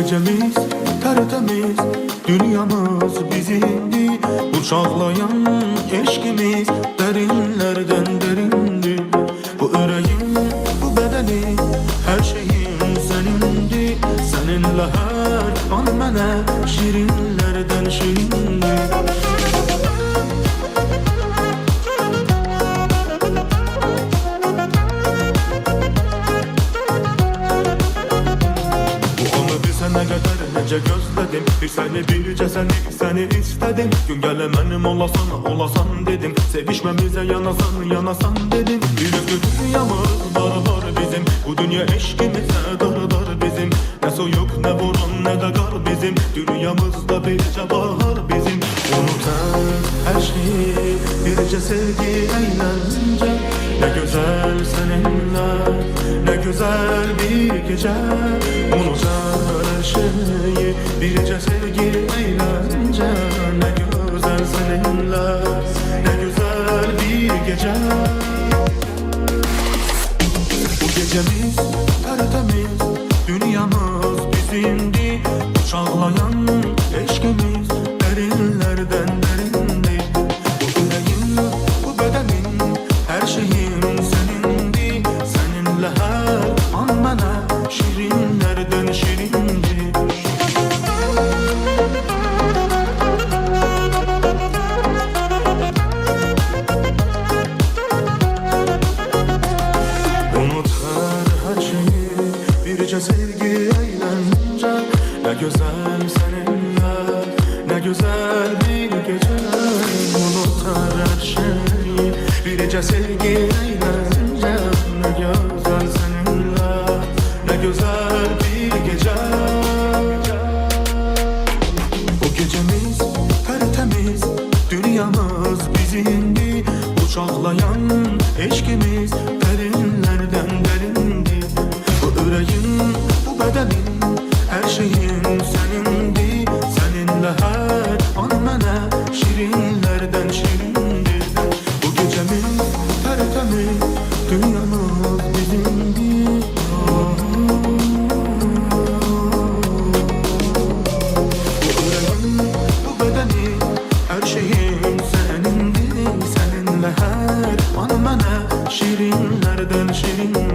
gecemiz tertemiz, dünyamız bizimdi. Bu çağlayan eşkimiz derinlerden derindi. Bu yüreğim, bu bedenim, her şeyim senindi. Seninle her an mene şirinlerden şirindi. Ne kadar nece gözledim, bir seni birce seni istedim. Gün gele benim olasan dedim. Sevişmemize yanasan dedim. Bir özgür dünyamız var bizim. Bu dünya eşkimize dar bizim. Ne soyuk ne boran ne de kar bizim. Dünyamızda birce bahar bizim. Unutar her şeyi, birce sevgi eğlence. Ne güzel seninle, ne güzel bir gece. Unutar her şeyi, birce sevgi eğlence. Ne güzel seninle, ne güzel bir gece. Bu gecemiz tertemiz, dünyamız bizimdi. Çağlayan eşkimiz derinlerden derindi. Bu yüreğim, bu bedenim, her şeyim senindi. Seninle her an bana şirinlerden şirindi. Unutar her şeyi, birce sevgi eğlence. Ne güzel seninle, ne güzel bir gece. Unutar her şeyi, birce sevgi eğlence. Ne güzel seninle, ne güzel bir gece. Bu gecemiz tertemiz, dünyamız bizimdi. Bu çağlayan eşkimiz derinlerden derindi. Bu yüreğim, bu bedenim, her şeyim senindi. Seninle her an mene şirinlerden şirindi. Bu gecemiz tertemiz, dünyamız bizimdi. Bu yüreğim, bu bedenim, her şeyim senindi. Seninle her an mene şirinlerden şirin.